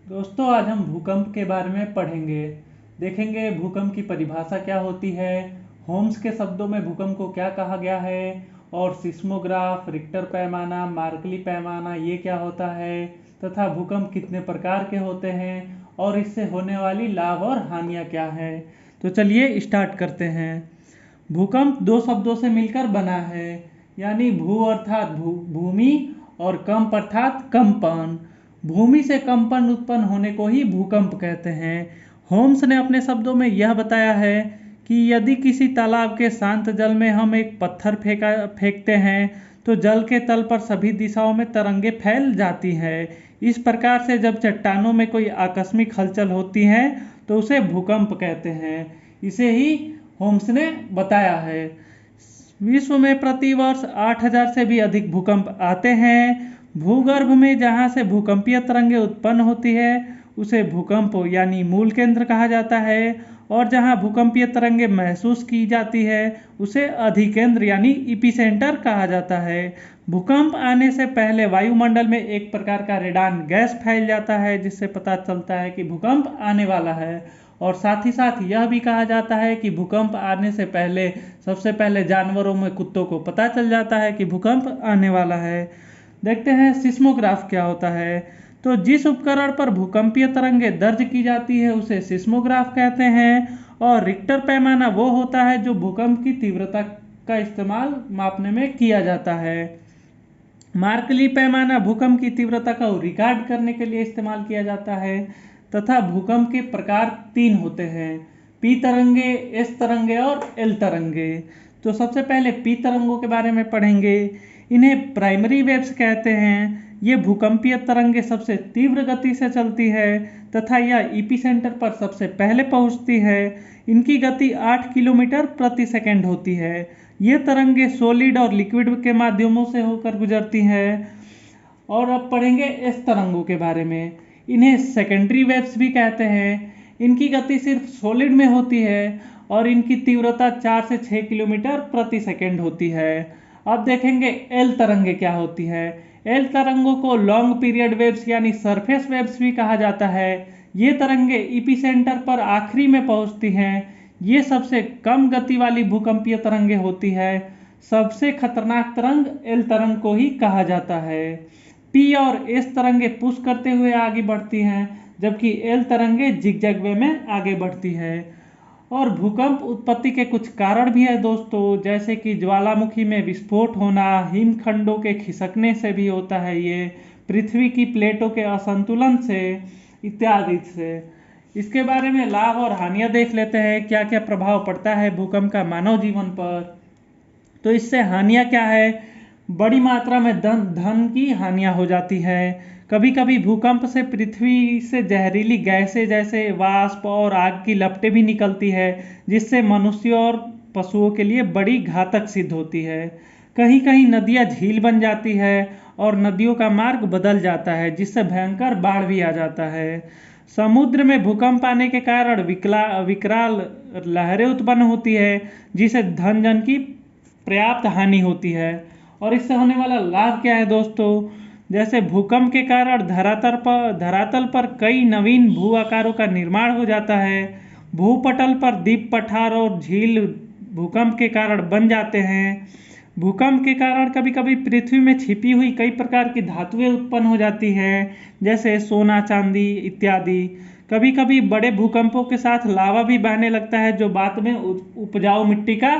दोस्तों, आज हम भूकंप के बारे में पढ़ेंगे। देखेंगे भूकंप की परिभाषा क्या होती है, होम्स के शब्दों में भूकंप को क्या कहा गया है, और सिस्मोग्राफ, रिक्टर पैमाना, मार्कली पैमाना ये क्या होता है, तथा भूकंप कितने प्रकार के होते हैं और इससे होने वाली लाभ और हानियाँ क्या हैं। तो चलिए स्टार्ट करते हैं। भूकंप दो शब्दों से मिलकर बना है, यानी भू अर्थात भूमि और कंप अर्थात कंपन। भूमि से कंपन उत्पन्न होने को ही भूकंप कहते हैं। होम्स ने अपने शब्दों में यह बताया है कि यदि किसी तालाब के शांत जल में हम एक पत्थर फेंकते हैं तो जल के तल पर सभी दिशाओं में तरंगे फैल जाती हैं। इस प्रकार से जब चट्टानों में कोई आकस्मिक हलचल होती है तो उसे भूकंप कहते हैं। इसे ही होम्स ने बताया है। विश्व में प्रतिवर्ष 8000 से भी अधिक भूकंप आते हैं। भूगर्भ में जहां से भूकंपीय तरंगें उत्पन्न होती है उसे भूकंप यानी मूल केंद्र कहा जाता है, और जहां भूकंपीय तरंगें महसूस की जाती है उसे अधिकेंद्र यानी इपिसेंटर कहा जाता है। भूकंप आने से पहले वायुमंडल में एक प्रकार का रेडान गैस फैल जाता है, जिससे पता चलता है कि भूकंप आने वाला है। और साथ ही साथ यह भी कहा जाता है कि भूकंप आने से पहले सबसे पहले जानवरों में कुत्तों को पता चल जाता है कि भूकंप आने वाला है। देखते हैं सिस्मोग्राफ क्या होता है। तो जिस उपकरण पर भूकंपीय तरंगें दर्ज की जाती है उसे सिस्मोग्राफ कहते हैं। और रिक्टर पैमाना वो होता है जो भूकंप की तीव्रता का इस्तेमाल मापने में किया जाता है। मार्कली पैमाना भूकंप की तीव्रता को रिकॉर्ड करने के लिए इस्तेमाल किया जाता है। तथा भूकंप के प्रकार 3 होते हैं, पी तरंगे, एस तरंगे और एल तरंगे। तो सबसे पहले पी तरंगों के बारे में पढ़ेंगे। इन्हें प्राइमरी वेव्स कहते हैं। ये भूकंपीय तरंगे सबसे तीव्र गति से चलती है तथा यह इपीसेंटर पर सबसे पहले पहुंचती है। इनकी गति 8 किलोमीटर प्रति सेकंड होती है। ये तरंगे सॉलिड और लिक्विड के माध्यमों से होकर गुजरती हैं। और अब पढ़ेंगे एस तरंगों के बारे में। इन्हें सेकेंडरी वेव्स भी कहते हैं। इनकी गति सिर्फ सॉलिड में होती है और इनकी तीव्रता 4 से 6 किलोमीटर प्रति सेकंड होती है। अब देखेंगे एल तरंगे क्या होती है। एल तरंगों को लॉन्ग पीरियड वेव्स यानी सरफेस वेव्स भी कहा जाता है। ये तरंगे इपीसेंटर पर आखिरी में पहुंचती हैं। ये सबसे कम गति वाली भूकंपीय तरंगे होती है। सबसे खतरनाक तरंग एल तरंग को ही कहा जाता है। पी और एस तरंगे पुश करते हुए आगे बढ़ती हैं, जबकि एल तरंगे जिगजैग वे में आगे बढ़ती है। और भूकंप उत्पत्ति के कुछ कारण भी है दोस्तों, जैसे कि ज्वालामुखी में विस्फोट होना, हिमखंडों के खिसकने से भी होता है ये, पृथ्वी की प्लेटों के असंतुलन से, इत्यादि से। इसके बारे में लाभ और हानियां देख लेते हैं, क्या क्या प्रभाव पड़ता है भूकंप का मानव जीवन पर। तो इससे हानियां क्या है। बड़ी मात्रा में धन की हानियां हो जाती है। कभी कभी भूकंप से पृथ्वी से जहरीली गैसें जैसे वाष्प और आग की लपटें भी निकलती है, जिससे मनुष्यों और पशुओं के लिए बड़ी घातक सिद्ध होती है। कहीं कहीं नदियां झील बन जाती है और नदियों का मार्ग बदल जाता है, जिससे भयंकर बाढ़ भी आ जाता है। समुद्र में भूकंप आने के कारण विकराल लहरें उत्पन्न होती है, जिससे धन जन की पर्याप्त हानि होती है। और इससे होने वाला लाभ क्या है दोस्तों। जैसे भूकंप के कारण धरातल पर कई नवीन भू आकारों का निर्माण हो जाता है। भूपटल पर द्वीप, पठार और झील भूकंप के कारण बन जाते हैं। भूकंप के कारण कभी कभी पृथ्वी में छिपी हुई कई प्रकार की धातुएं उत्पन्न हो जाती हैं, जैसे सोना, चांदी इत्यादि। कभी कभी बड़े भूकंपों के साथ लावा भी बहने लगता है, जो बाद में उपजाऊ मिट्टी का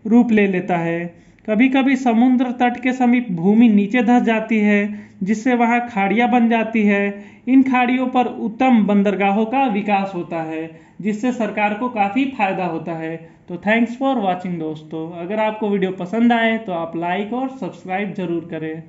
रूप ले लेता है। कभी कभी समुद्र तट के समीप भूमि नीचे धंस जाती है, जिससे वहां खाड़ियां बन जाती है। इन खाड़ियों पर उत्तम बंदरगाहों का विकास होता है, जिससे सरकार को काफ़ी फायदा होता है। तो थैंक्स फॉर वॉचिंग दोस्तों। अगर आपको वीडियो पसंद आए तो आप लाइक और सब्सक्राइब जरूर करें।